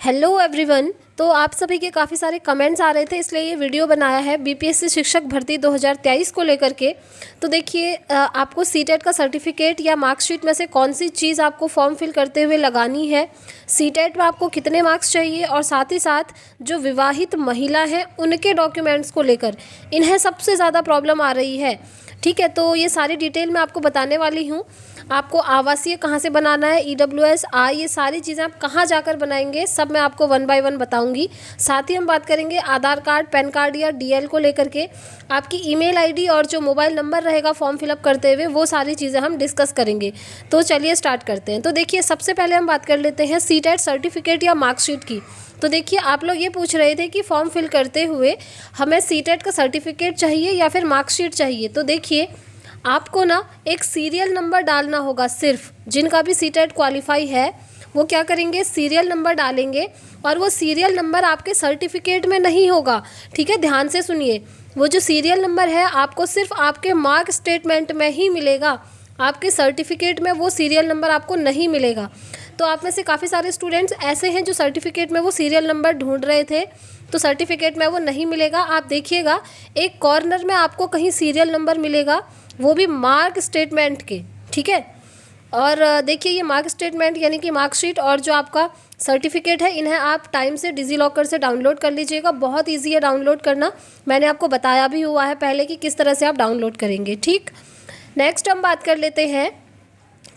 Hello everyone. तो आप सभी के काफ़ी सारे कमेंट्स आ रहे थे, इसलिए ये वीडियो बनाया है बीपीएससी शिक्षक भर्ती 2023 को लेकर के। तो देखिए, आपको सीटेट का सर्टिफिकेट या मार्कशीट में से कौन सी चीज़ आपको फॉर्म फिल करते हुए लगानी है, सीटेट में आपको कितने मार्क्स चाहिए, और साथ ही साथ जो विवाहित महिला हैं उनके डॉक्यूमेंट्स को लेकर इन्हें सबसे ज़्यादा प्रॉब्लम आ रही है। ठीक है, तो ये सारी डिटेल मैं आपको बताने वाली हूँ। आपको आवासीय कहाँ से बनाना है, ईडब्ल्यूएस, आई, ये सारी चीज़ें आप कहाँ जाकर बनाएंगे, सब मैं आपको 1 बाय 1 बताऊंगी। साथ ही हम बात करेंगे आधार कार्ड, पैन कार्ड या डीएल को लेकर के। आपकी ईमेल आईडी और जो मोबाइल नंबर रहेगा फॉर्म फिलअप करते हुए, वो सारी चीज़ें हम डिस्कस करेंगे। तो चलिए स्टार्ट करते हैं। तो देखिए, सबसे पहले हम बात कर लेते हैं सीटेट सर्टिफिकेट या मार्कशीट की। तो देखिए, आप लोग ये पूछ रहे थे कि फॉर्म फिल करते हुए हमें सीटेट का सर्टिफिकेट चाहिए या फिर मार्कशीट चाहिए। तो देखिए, आपको ना एक सीरियल नंबर डालना होगा। सिर्फ जिनका भी सीटेट क्वालिफाई है वो क्या करेंगे, सीरियल नंबर डालेंगे, और वो सीरियल नंबर आपके सर्टिफिकेट में नहीं होगा। ठीक है, ध्यान से सुनिए। वो जो सीरियल नंबर है आपको सिर्फ आपके मार्क स्टेटमेंट में ही मिलेगा, आपके सर्टिफिकेट में वो सीरियल नंबर आपको नहीं मिलेगा। तो आप में से काफ़ी सारे स्टूडेंट्स ऐसे हैं जो सर्टिफिकेट में वो सीरियल नंबर ढूंढ रहे थे, तो सर्टिफिकेट में वो नहीं मिलेगा। आप देखिएगा, एक कॉर्नर में आपको कहीं सीरियल नंबर मिलेगा, वो भी मार्क स्टेटमेंट के। ठीक है, और देखिए, ये मार्क स्टेटमेंट यानी कि मार्कशीट और जो आपका सर्टिफिकेट है, इन्हें आप टाइम से डिजी लॉकर से डाउनलोड कर लीजिएगा। बहुत ईजी है डाउनलोड करना, मैंने आपको बताया भी हुआ है पहले कि किस तरह से आप डाउनलोड करेंगे। ठीक, नेक्स्ट हम बात कर लेते हैं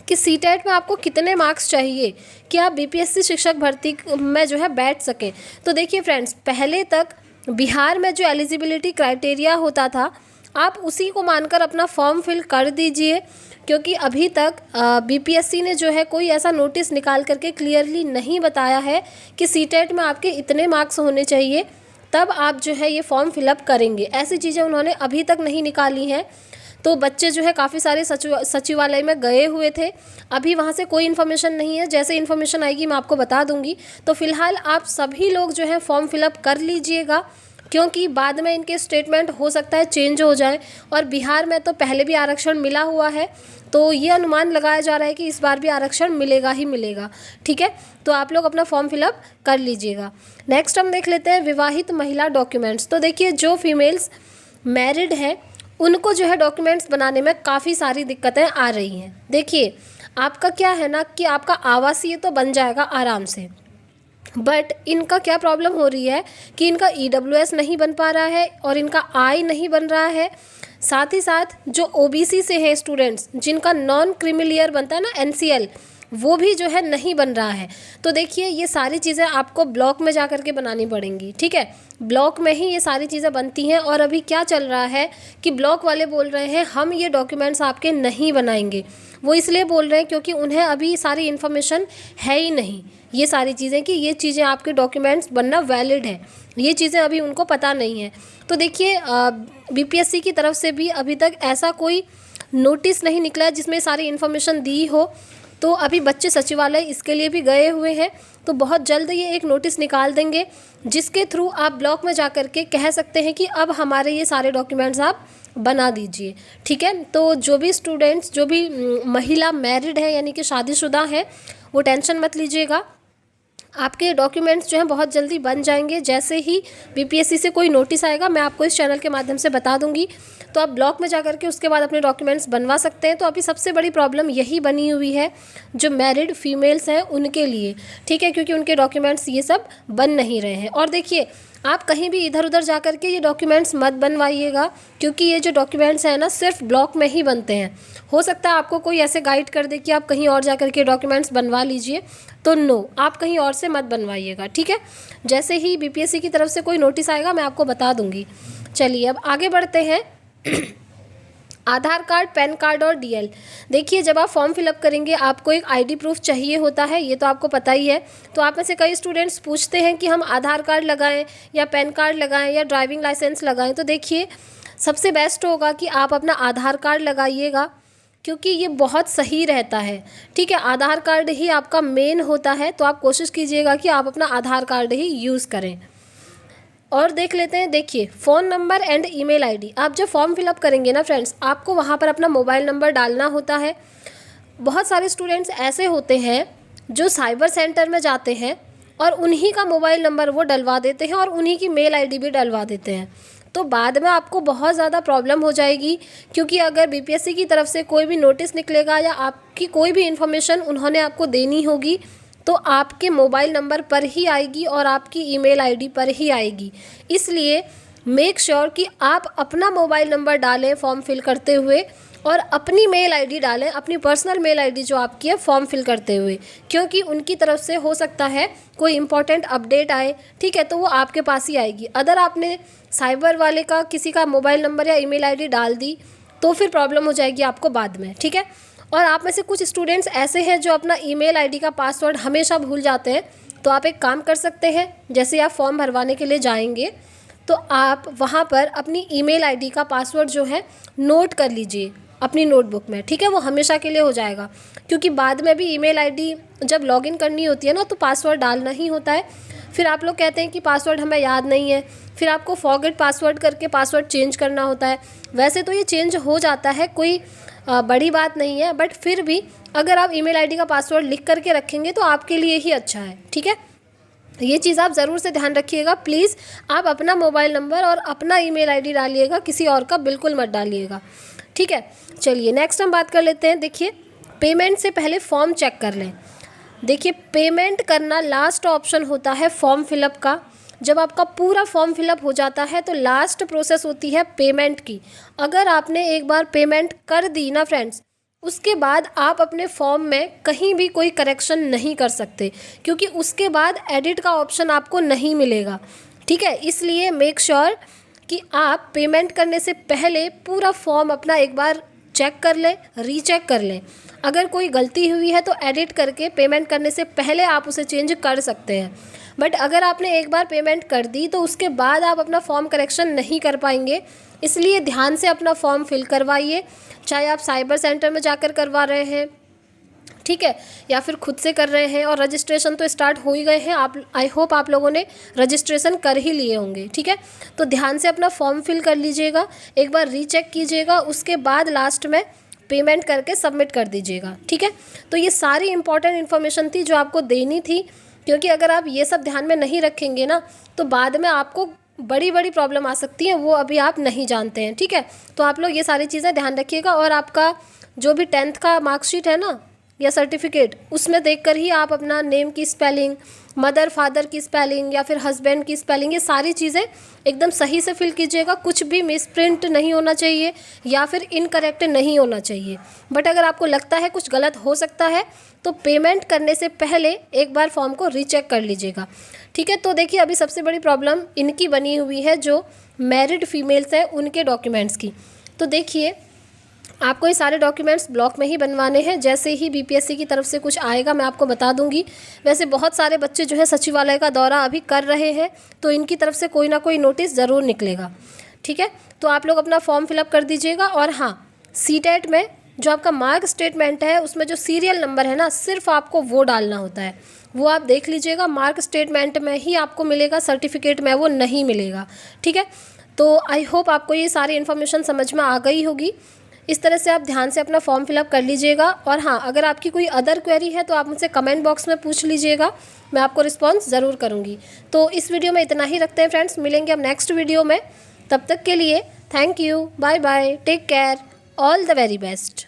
कि सीटेट में आपको कितने मार्क्स चाहिए कि आप बीपीएससी शिक्षक भर्ती में जो है बैठ सकें। तो देखिए फ्रेंड्स, पहले तक बिहार में जो एलिजिबिलिटी क्राइटेरिया होता था, आप उसी को मानकर अपना फॉर्म फिल कर दीजिए, क्योंकि अभी तक बीपीएससी ने जो है कोई ऐसा नोटिस निकाल करके क्लियरली नहीं बताया है कि सीटेट में आपके इतने मार्क्स होने चाहिए तब आप जो है ये फॉर्म फिलअप करेंगे। ऐसी चीज़ें उन्होंने अभी तक नहीं निकाली हैं। तो बच्चे जो है काफ़ी सारे सचिवालय में गए हुए थे, अभी वहाँ से कोई इन्फॉर्मेशन नहीं है। जैसे इन्फॉर्मेशन आएगी मैं आपको बता दूंगी। तो फिलहाल आप सभी लोग जो है फॉर्म फिलअप कर लीजिएगा, क्योंकि बाद में इनके स्टेटमेंट हो सकता है चेंज हो जाए, और बिहार में तो पहले भी आरक्षण मिला हुआ है, तो ये अनुमान लगाया जा रहा है कि इस बार भी आरक्षण मिलेगा ही मिलेगा। ठीक है, तो आप लोग अपना फॉर्म फिलअप कर लीजिएगा। नेक्स्ट हम देख लेते हैं विवाहित महिला डॉक्यूमेंट्स। तो देखिए, जो फीमेल्स मैरिड हैं उनको जो है डॉक्यूमेंट्स बनाने में काफ़ी सारी दिक्कतें आ रही हैं। देखिए, आपका क्या है ना कि आपका आवासीय तो बन जाएगा आराम से, बट इनका क्या प्रॉब्लम हो रही है कि इनका ईडब्ल्यूएस नहीं बन पा रहा है और इनका आई नहीं बन रहा है। साथ ही साथ जो ओबीसी से हैं स्टूडेंट्स, जिनका नॉन क्रीमिलियर बनता है ना, एनसीएल, वो भी जो है नहीं बन रहा है। तो देखिए, ये सारी चीज़ें आपको ब्लॉक में जा कर के बनानी पड़ेंगी। ठीक है, ब्लॉक में ही ये सारी चीज़ें बनती हैं। और अभी क्या चल रहा है कि ब्लॉक वाले बोल रहे हैं हम ये डॉक्यूमेंट्स आपके नहीं बनाएंगे। वो इसलिए बोल रहे हैं क्योंकि उन्हें अभी सारी इन्फॉर्मेशन है ही नहीं, ये सारी चीज़ें कि ये चीज़ें आपके डॉक्यूमेंट्स बनना वैलिड है, ये चीज़ें अभी उनको पता नहीं है। तो देखिए, बीपीएससी की तरफ से भी अभी तक ऐसा कोई नोटिस नहीं निकला है जिसमें सारी इन्फॉर्मेशन दी हो। तो अभी बच्चे सचिवालय इसके लिए भी गए हुए हैं, तो बहुत जल्द ये एक नोटिस निकाल देंगे जिसके थ्रू आप ब्लॉक में जा कर के कह सकते हैं कि अब हमारे ये सारे डॉक्यूमेंट्स आप बना दीजिए। ठीक है, तो जो भी स्टूडेंट्स, जो भी महिला मैरिड है यानी कि शादीशुदा है, वो टेंशन मत लीजिएगा, आपके डॉक्यूमेंट्स जो हैं बहुत जल्दी बन जाएंगे। जैसे ही बीपीएससी से कोई नोटिस आएगा मैं आपको इस चैनल के माध्यम से बता दूंगी, तो आप ब्लॉक में जाकर के उसके बाद अपने डॉक्यूमेंट्स बनवा सकते हैं। तो अभी सबसे बड़ी प्रॉब्लम यही बनी हुई है जो मैरिड फीमेल्स हैं उनके लिए। ठीक है, क्योंकि उनके डॉक्यूमेंट्स ये सब बन नहीं रहे हैं। और देखिए, आप कहीं भी इधर उधर जा कर के ये डॉक्यूमेंट्स मत बनवाइएगा, क्योंकि ये जो डॉक्यूमेंट्स हैं ना सिर्फ ब्लॉक में ही बनते हैं। हो सकता है आपको कोई ऐसे गाइड कर दे कि आप कहीं और जा कर के डॉक्यूमेंट्स बनवा लीजिए, तो नो, आप कहीं और से मत बनवाइएगा। ठीक है, जैसे ही बीपीएससी की तरफ से कोई नोटिस आएगा मैं आपको बता दूंगी। चलिए अब आगे बढ़ते हैं। आधार कार्ड, पैन कार्ड और डीएल। देखिए, जब आप फॉर्म फिलअप करेंगे आपको एक आईडी प्रूफ चाहिए होता है, ये तो आपको पता ही है। तो आप में से कई स्टूडेंट्स पूछते हैं कि हम आधार कार्ड लगाएं या पैन कार्ड लगाएं या ड्राइविंग लाइसेंस लगाएं। तो देखिए, सबसे बेस्ट होगा कि आप अपना आधार कार्ड लगाइएगा, क्योंकि ये बहुत सही रहता है। ठीक है, आधार कार्ड ही आपका मेन होता है, तो आप कोशिश कीजिएगा कि आप अपना आधार कार्ड ही यूज़ करें। और देख लेते हैं, देखिए, phone number and email ID. आप जब फॉर्म फिलअप करेंगे ना फ्रेंड्स, आपको वहाँ पर अपना मोबाइल नंबर डालना होता है। बहुत सारे स्टूडेंट्स ऐसे होते हैं जो साइबर सेंटर में जाते हैं और उन्हीं का मोबाइल नंबर वो डलवा देते हैं और उन्हीं की मेल आईडी भी डलवा देते हैं। तो बाद में आपको बहुत ज़्यादा प्रॉब्लम हो जाएगी, क्योंकि अगर बीपीएससी की तरफ से कोई भी नोटिस निकलेगा या आपकी कोई भी इन्फॉर्मेशन उन्होंने आपको देनी होगी तो आपके मोबाइल नंबर पर ही आएगी और आपकी ईमेल आईडी पर ही आएगी। इसलिए मेक श्योर कि आप अपना मोबाइल नंबर डालें फॉर्म फिल करते हुए और अपनी मेल आईडी डालें, अपनी पर्सनल मेल आईडी जो आपकी है फॉर्म फिल करते हुए, क्योंकि उनकी तरफ से हो सकता है कोई इंपॉर्टेंट अपडेट आए, ठीक है, तो वो आपके पास ही आएगी। अगर आपने साइबर वाले का किसी का मोबाइल नंबर या ईमेल आईडी डाल दी तो फिर प्रॉब्लम हो जाएगी आपको बाद में, ठीक है। और आप में से कुछ स्टूडेंट्स ऐसे हैं जो अपना ईमेल आईडी का पासवर्ड हमेशा भूल जाते हैं, तो आप एक काम कर सकते हैं, जैसे आप फॉर्म भरवाने के लिए जाएंगे तो आप वहाँ पर अपनी ईमेल आईडी का पासवर्ड जो है नोट कर लीजिए अपनी नोटबुक में, ठीक है। वो हमेशा के लिए हो जाएगा, क्योंकि बाद में भी ईमेल आईडी जब लॉगिन करनी होती है ना तो पासवर्ड डालना ही होता है। फिर आप लोग कहते हैं कि पासवर्ड हमें याद नहीं है, फिर आपको फॉरगेट पासवर्ड करके पासवर्ड चेंज करना होता है। वैसे तो ये चेंज हो जाता है, कोई बड़ी बात नहीं है, बट फिर भी अगर आप ईमेल आईडी का पासवर्ड लिख करके रखेंगे तो आपके लिए ही अच्छा है, ठीक है। ये चीज़ आप ज़रूर से ध्यान रखिएगा। प्लीज़ आप अपना मोबाइल नंबर और अपना ईमेल आईडी डालिएगा, किसी और का बिल्कुल मत डालिएगा, ठीक है। चलिए नेक्स्ट हम बात कर लेते हैं। देखिए, पेमेंट से पहले फॉर्म चेक कर लें। देखिए, पेमेंट करना लास्ट ऑप्शन होता है फॉर्म फिलअप का। जब आपका पूरा फॉर्म फिलअप हो जाता है तो लास्ट प्रोसेस होती है पेमेंट की। अगर आपने एक बार पेमेंट कर दी ना फ्रेंड्स, उसके बाद आप अपने फॉर्म में कहीं भी कोई करेक्शन नहीं कर सकते, क्योंकि उसके बाद एडिट का ऑप्शन आपको नहीं मिलेगा, ठीक है। इसलिए मेक श्योर कि आप पेमेंट करने से पहले पूरा फॉर्म अपना एक बार चेक कर लें, रीचेक कर लें। अगर कोई गलती हुई है तो एडिट करके पेमेंट करने से पहले आप उसे चेंज कर सकते हैं। बट अगर आपने एक बार पेमेंट कर दी तो उसके बाद आप अपना फॉर्म करेक्शन नहीं कर पाएंगे। इसलिए ध्यान से अपना फॉर्म फिल करवाइए, चाहे आप साइबर सेंटर में जाकर करवा रहे हैं, ठीक है, या फिर खुद से कर रहे हैं। और रजिस्ट्रेशन तो स्टार्ट हो ही गए हैं, आप आई होप आप लोगों ने रजिस्ट्रेशन कर ही लिए होंगे, ठीक है। तो ध्यान से अपना फॉर्म फिल कर लीजिएगा, एक बार रीचेक कीजिएगा, उसके बाद लास्ट में पेमेंट करके सबमिट कर दीजिएगा, ठीक है। तो ये सारी इंपॉर्टेंट इन्फॉर्मेशन थी जो आपको देनी थी, क्योंकि अगर आप ये सब ध्यान में नहीं रखेंगे ना तो बाद में आपको बड़ी बड़ी प्रॉब्लम आ सकती है, वो अभी आप नहीं जानते हैं, ठीक है। तो आप लोग ये सारी चीज़ें ध्यान रखिएगा। और आपका जो भी 10th का मार्कशीट है ना या सर्टिफिकेट, उसमें देखकर ही आप अपना नेम की स्पेलिंग, मदर फादर की स्पेलिंग या फिर हस्बैंड की स्पेलिंग, ये सारी चीज़ें एकदम सही से फिल कीजिएगा। कुछ भी मिसप्रिंट नहीं होना चाहिए या फिर इनकरेक्ट नहीं होना चाहिए। बट अगर आपको लगता है कुछ गलत हो सकता है तो पेमेंट करने से पहले एक बार फॉर्म को रीचेक कर लीजिएगा, ठीक है। तो देखिए, अभी सबसे बड़ी प्रॉब्लम इनकी बनी हुई है, जो मैरिड फीमेल्स हैं उनके डॉक्यूमेंट्स की। तो देखिए, आपको ये सारे डॉक्यूमेंट्स ब्लॉक में ही बनवाने हैं। जैसे ही बीपीएससी की तरफ से कुछ आएगा मैं आपको बता दूंगी। वैसे बहुत सारे बच्चे जो है सचिवालय का दौरा अभी कर रहे हैं, तो इनकी तरफ से कोई ना कोई नोटिस ज़रूर निकलेगा, ठीक है। तो आप लोग अपना फॉर्म फिलअप कर दीजिएगा। और हाँ, सीटेट में जो आपका मार्क स्टेटमेंट है उसमें जो सीरियल नंबर है ना, सिर्फ आपको वो डालना होता है, वो आप देख लीजिएगा। मार्क स्टेटमेंट में ही आपको मिलेगा, सर्टिफिकेट में वो नहीं मिलेगा, ठीक है। तो आई होप आपको ये सारी इन्फॉर्मेशन समझ में आ गई होगी। इस तरह से आप ध्यान से अपना फॉर्म फिलअप कर लीजिएगा। और हाँ, अगर आपकी कोई अदर क्वेरी है तो आप मुझसे कमेंट बॉक्स में पूछ लीजिएगा, मैं आपको रिस्पॉन्स ज़रूर करूँगी। तो इस वीडियो में इतना ही रखते हैं फ्रेंड्स, मिलेंगे अब नेक्स्ट वीडियो में। तब तक के लिए thank you, bye bye, take care, all the very best.